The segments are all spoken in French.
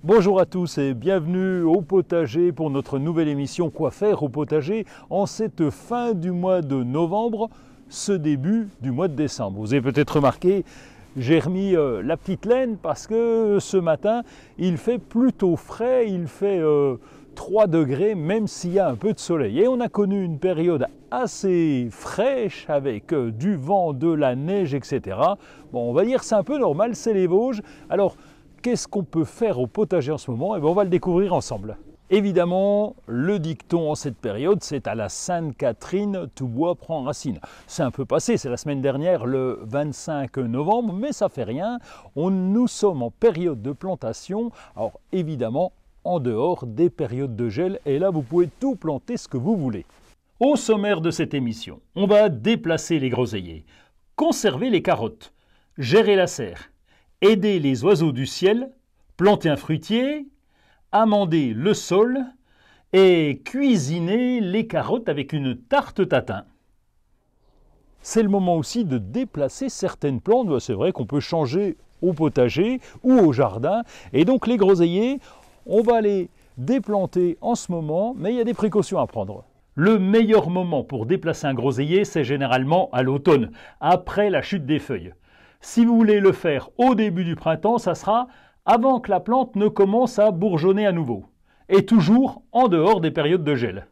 Bonjour à tous et bienvenue au potager pour notre nouvelle émission Quoi faire au potager en cette fin du mois de novembre, ce début du mois de décembre. Vous avez peut-être remarqué, j'ai remis la petite laine parce que ce matin il fait plutôt frais, il fait 3 degrés même s'il y a un peu de soleil. Et on a connu une période assez fraîche avec du vent, de la neige, etc. Bon, on va dire c'est un peu normal, c'est les Vosges. Alors, qu'est-ce qu'on peut faire au potager en ce moment? On va le découvrir ensemble. Évidemment, le dicton en cette période, c'est à la Sainte-Catherine, tout bois prend racine. C'est un peu passé, c'est la semaine dernière, le 25 novembre, mais ça fait rien. Nous sommes en période de plantation, alors évidemment, en dehors des périodes de gel, et là, vous pouvez tout planter ce que vous voulez. Au sommaire de cette émission, on va déplacer les groseilliers, conserver les carottes, gérer la serre, aider les oiseaux du ciel, planter un fruitier, amender le sol et cuisiner les carottes avec une tarte tatin. C'est le moment aussi de déplacer certaines plantes. C'est vrai qu'on peut changer au potager ou au jardin. Et donc les groseilliers, on va les déplanter en ce moment, mais il y a des précautions à prendre. Le meilleur moment pour déplacer un groseillier, c'est généralement à l'automne, après la chute des feuilles. Si vous voulez le faire au début du printemps, ça sera avant que la plante ne commence à bourgeonner à nouveau. Et toujours en dehors des périodes de gel.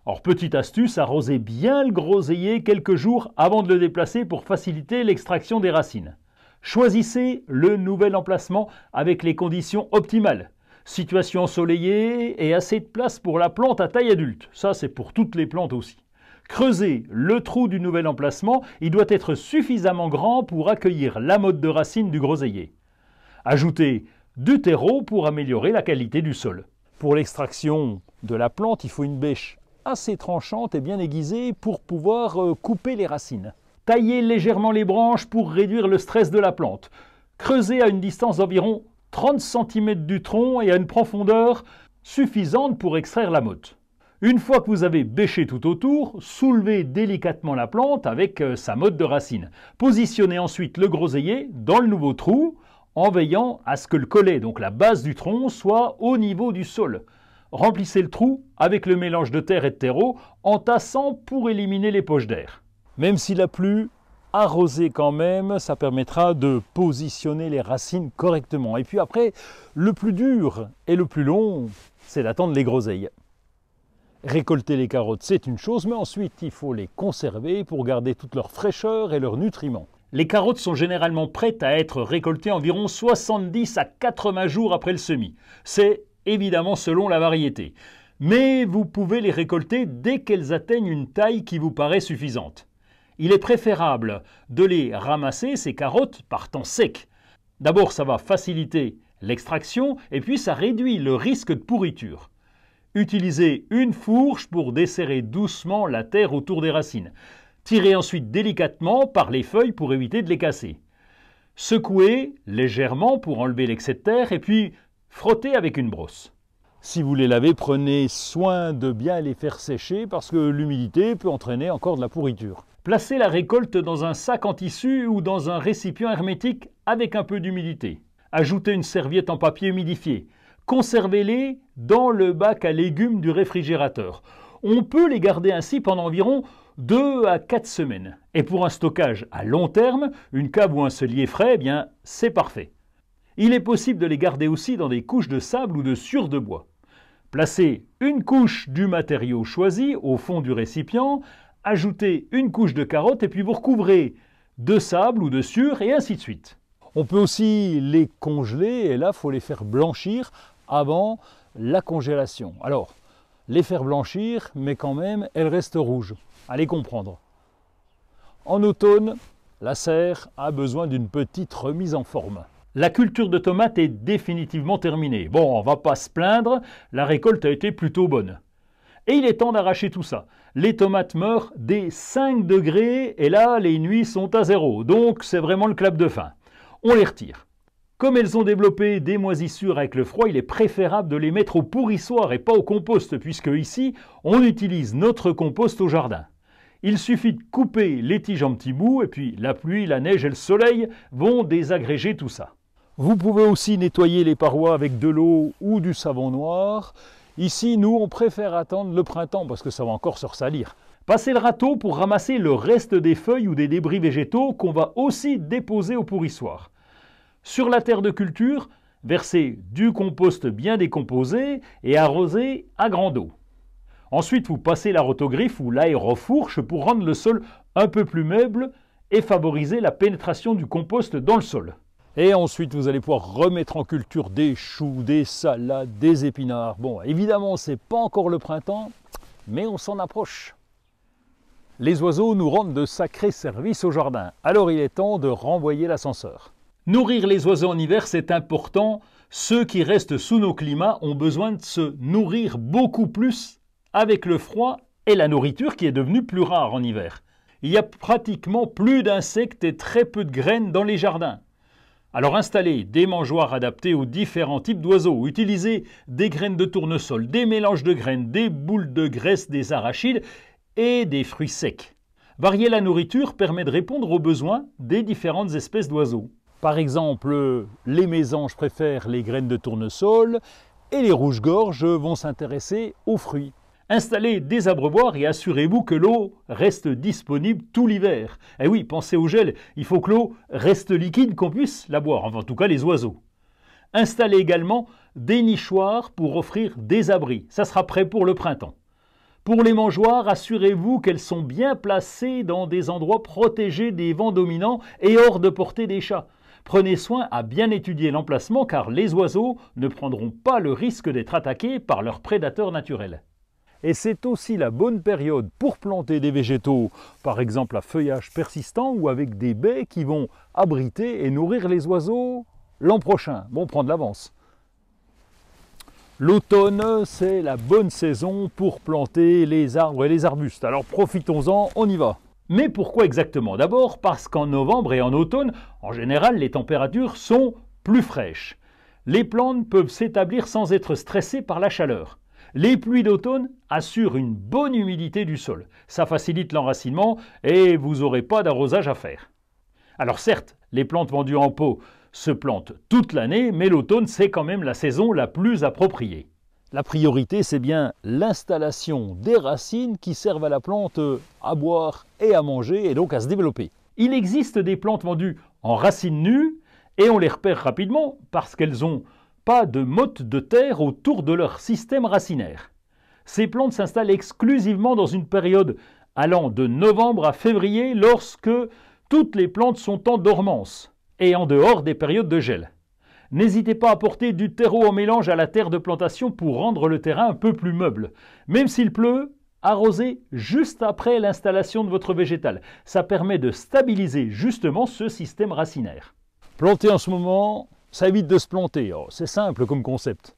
Alors, petite astuce, arrosez bien le groseillier quelques jours avant de le déplacer pour faciliter l'extraction des racines. Choisissez le nouvel emplacement avec les conditions optimales. Situation ensoleillée et assez de place pour la plante à taille adulte. Ça, c'est pour toutes les plantes aussi. Creusez le trou du nouvel emplacement, il doit être suffisamment grand pour accueillir l'amotte de racines du groseillier. Ajoutez du terreau pour améliorer la qualité du sol. Pour l'extraction de la plante, il faut une bêche assez tranchante et bien aiguisée pour pouvoir couper les racines. Taillez légèrement les branches pour réduire le stress de la plante. Creusez à une distance d'environ 30 cm du tronc et à une profondeur suffisante pour extraire la motte. Une fois que vous avez bêché tout autour, soulevez délicatement la plante avec sa motte de racine. Positionnez ensuite le groseillier dans le nouveau trou en veillant à ce que le collet, donc la base du tronc, soit au niveau du sol. Remplissez le trou avec le mélange de terre et de terreau en tassant pour éliminer les poches d'air. Même s'il a plu, arrosez quand même, ça permettra de positionner les racines correctement. Et puis après, le plus dur et le plus long, c'est d'attendre les groseilles. Récolter les carottes, c'est une chose, mais ensuite, il faut les conserver pour garder toute leur fraîcheur et leurs nutriments. Les carottes sont généralement prêtes à être récoltées environ 70 à 80 jours après le semis. C'est évidemment selon la variété. Mais vous pouvez les récolter dès qu'elles atteignent une taille qui vous paraît suffisante. Il est préférable de les ramasser, ces carottes, par temps sec. D'abord, ça va faciliter l'extraction et puis ça réduit le risque de pourriture. Utilisez une fourche pour desserrer doucement la terre autour des racines. Tirez ensuite délicatement par les feuilles pour éviter de les casser. Secouez légèrement pour enlever l'excès de terre et puis frottez avec une brosse. Si vous les lavez, prenez soin de bien les faire sécher parce que l'humidité peut entraîner encore de la pourriture. Placez la récolte dans un sac en tissu ou dans un récipient hermétique avec un peu d'humidité. Ajoutez une serviette en papier humidifié. Conservez-les dans le bac à légumes du réfrigérateur. On peut les garder ainsi pendant environ 2 à 4 semaines. Et pour un stockage à long terme, une cave ou un cellier frais, c'est parfait. Il est possible de les garder aussi dans des couches de sable ou de sciure de bois. Placez une couche du matériau choisi au fond du récipient, ajoutez une couche de carottes et puis vous recouvrez de sable ou de sciure et ainsi de suite. On peut aussi les congeler et là, il faut les faire blanchir avant la congélation. Alors, les faire blanchir, mais quand même, elles restent rouges. Allez comprendre. En automne, la serre a besoin d'une petite remise en forme. La culture de tomates est définitivement terminée. Bon, on va pas se plaindre, la récolte a été plutôt bonne. Et il est temps d'arracher tout ça. Les tomates meurent dès 5 degrés et là, les nuits sont à 0. Donc, c'est vraiment le clap de fin. On les retire. Comme elles ont développé des moisissures avec le froid, il est préférable de les mettre au pourrissoir et pas au compost, puisque ici, on utilise notre compost au jardin. Il suffit de couper les tiges en petits bouts, et puis la pluie, la neige et le soleil vont désagréger tout ça. Vous pouvez aussi nettoyer les parois avec de l'eau ou du savon noir. Ici, nous, on préfère attendre le printemps parce que ça va encore se ressalir. Passez le râteau pour ramasser le reste des feuilles ou des débris végétaux qu'on va aussi déposer au pourrissoir. Sur la terre de culture, versez du compost bien décomposé et arrosez à grande eau. Ensuite, vous passez la rotogriffe ou l'aérofourche pour rendre le sol un peu plus meuble et favoriser la pénétration du compost dans le sol. Et ensuite, vous allez pouvoir remettre en culture des choux, des salades, des épinards. Bon, évidemment, ce n'est pas encore le printemps, mais on s'en approche. Les oiseaux nous rendent de sacrés services au jardin. Alors il est temps de renvoyer l'ascenseur. Nourrir les oiseaux en hiver, c'est important. Ceux qui restent sous nos climats ont besoin de se nourrir beaucoup plus avec le froid et la nourriture qui est devenue plus rare en hiver. Il y a pratiquement plus d'insectes et très peu de graines dans les jardins. Alors installez des mangeoires adaptés aux différents types d'oiseaux, utilisez des graines de tournesol, des mélanges de graines, des boules de graisse, des arachides et des fruits secs. Varier la nourriture permet de répondre aux besoins des différentes espèces d'oiseaux. Par exemple, les mésanges préfèrent les graines de tournesol et les rouges-gorges vont s'intéresser aux fruits. Installez des abreuvoirs et assurez-vous que l'eau reste disponible tout l'hiver. Et oui, pensez au gel, il faut que l'eau reste liquide, qu'on puisse la boire, enfin en tout cas les oiseaux. Installez également des nichoirs pour offrir des abris, ça sera prêt pour le printemps. Pour les mangeoires, assurez-vous qu'elles sont bien placées dans des endroits protégés des vents dominants et hors de portée des chats. Prenez soin à bien étudier l'emplacement car les oiseaux ne prendront pas le risque d'être attaqués par leurs prédateurs naturels. Et c'est aussi la bonne période pour planter des végétaux, par exemple à feuillage persistant ou avec des baies qui vont abriter et nourrir les oiseaux l'an prochain. Bon, prendre l'avance. L'automne, c'est la bonne saison pour planter les arbres et les arbustes. Alors profitons-en, on y va. Mais pourquoi exactement? D'abord parce qu'en novembre et en automne, en général, les températures sont plus fraîches. Les plantes peuvent s'établir sans être stressées par la chaleur. Les pluies d'automne assurent une bonne humidité du sol. Ça facilite l'enracinement et vous n'aurez pas d'arrosage à faire. Alors certes, les plantes vendues en pot se plantent toute l'année, mais l'automne, c'est quand même la saison la plus appropriée. La priorité, c'est bien l'installation des racines qui servent à la plante à boire et à manger et donc à se développer. Il existe des plantes vendues en racines nues et on les repère rapidement parce qu'elles n'ont pas de motte de terre autour de leur système racinaire. Ces plantes s'installent exclusivement dans une période allant de novembre à février lorsque toutes les plantes sont en dormance et en dehors des périodes de gel. N'hésitez pas à apporter du terreau en mélange à la terre de plantation pour rendre le terrain un peu plus meuble. Même s'il pleut, arrosez juste après l'installation de votre végétal. Ça permet de stabiliser justement ce système racinaire. Planter en ce moment, ça évite de se planter. Oh, c'est simple comme concept.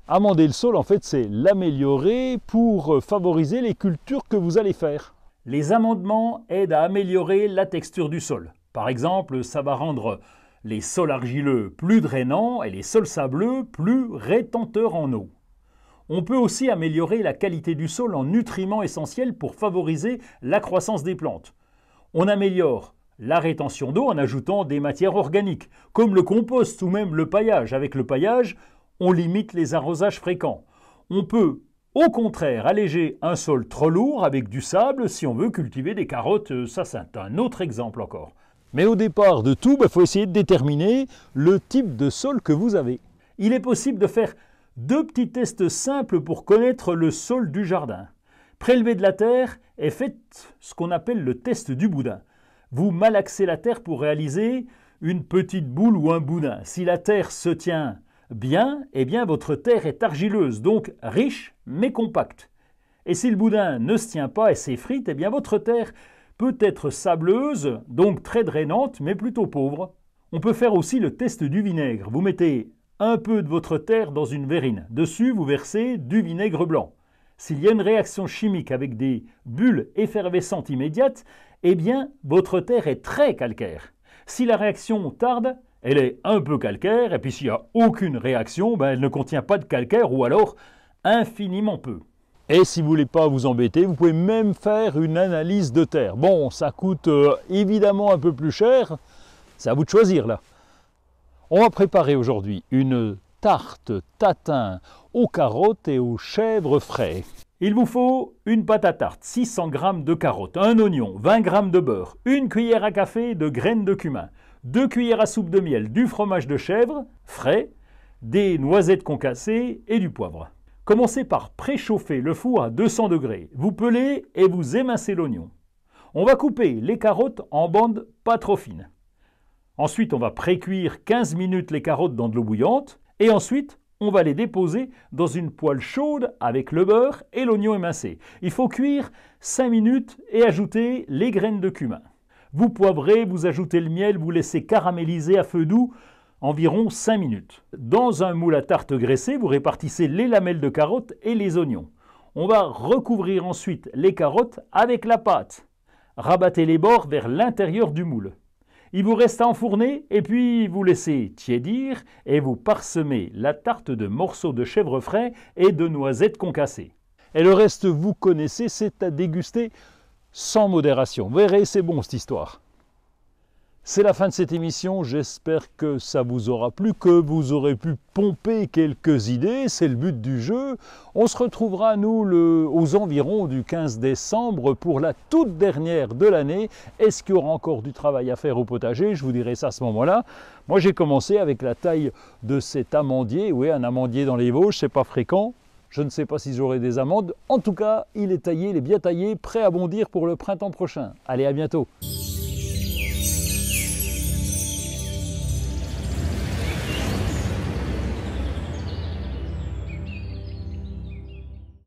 Amender le sol, en fait, c'est l'améliorer pour favoriser les cultures que vous allez faire. Les amendements aident à améliorer la texture du sol. Par exemple, ça va rendre les sols argileux plus drainants et les sols sableux plus rétenteurs en eau. On peut aussi améliorer la qualité du sol en nutriments essentiels pour favoriser la croissance des plantes. On améliore la rétention d'eau en ajoutant des matières organiques, comme le compost ou même le paillage. Avec le paillage, on limite les arrosages fréquents. On peut, au contraire, alléger un sol trop lourd avec du sable si on veut cultiver des carottes. Ça, c'est un autre exemple encore. Mais au départ de tout, il faut essayer de déterminer le type de sol que vous avez. Il est possible de faire 2 petits tests simples pour connaître le sol du jardin. Prélevez de la terre et faites ce qu'on appelle le test du boudin. Vous malaxez la terre pour réaliser une petite boule ou un boudin. Si la terre se tient bien, eh bien votre terre est argileuse, donc riche mais compacte. Et si le boudin ne se tient pas et s'effrite, eh bien votre terre peut être sableuse, donc très drainante, mais plutôt pauvre. On peut faire aussi le test du vinaigre. Vous mettez un peu de votre terre dans une verrine. Dessus, vous versez du vinaigre blanc. S'il y a une réaction chimique avec des bulles effervescentes immédiates, eh bien, votre terre est très calcaire. Si la réaction tarde, elle est un peu calcaire, et puis s'il n'y a aucune réaction, elle ne contient pas de calcaire, ou alors infiniment peu. Et si vous ne voulez pas vous embêter, vous pouvez même faire une analyse de terre. Bon, ça coûte évidemment un peu plus cher, c'est à vous de choisir là. On va préparer aujourd'hui une tarte tatin aux carottes et aux chèvres frais. Il vous faut une pâte à tarte, 600 g de carottes, un oignon, 20 g de beurre, une cuillère à café de graines de cumin, 2 cuillères à soupe de miel, du fromage de chèvre frais, des noisettes concassées et du poivre. Commencez par préchauffer le four à 200 degrés. Vous pelez et vous émincez l'oignon. On va couper les carottes en bandes pas trop fines. Ensuite, on va précuire 15 minutes les carottes dans de l'eau bouillante et ensuite, on va les déposer dans une poêle chaude avec le beurre et l'oignon émincé. Il faut cuire 5 minutes et ajouter les graines de cumin. Vous poivrez, vous ajoutez le miel, vous laissez caraméliser à feu doux environ 5 minutes. Dans un moule à tarte graissé, vous répartissez les lamelles de carottes et les oignons. On va recouvrir ensuite les carottes avec la pâte. Rabattez les bords vers l'intérieur du moule. Il vous reste à enfourner et puis vous laissez tiédir et vous parsemez la tarte de morceaux de chèvre frais et de noisettes concassées. Et le reste, vous connaissez, c'est à déguster sans modération. Vous verrez, c'est bon cette histoire. C'est la fin de cette émission, j'espère que ça vous aura plu, que vous aurez pu pomper quelques idées, c'est le but du jeu. On se retrouvera, nous, aux environs du 15 décembre pour la toute dernière de l'année. Est-ce qu'il y aura encore du travail à faire au potager? Je vous dirai ça à ce moment-là. Moi, j'ai commencé avec la taille de cet amandier. Oui, un amandier dans les Vosges, c'est pas fréquent. Je ne sais pas si j'aurai des amandes. En tout cas, il est taillé, il est bien taillé, prêt à bondir pour le printemps prochain. Allez, à bientôt.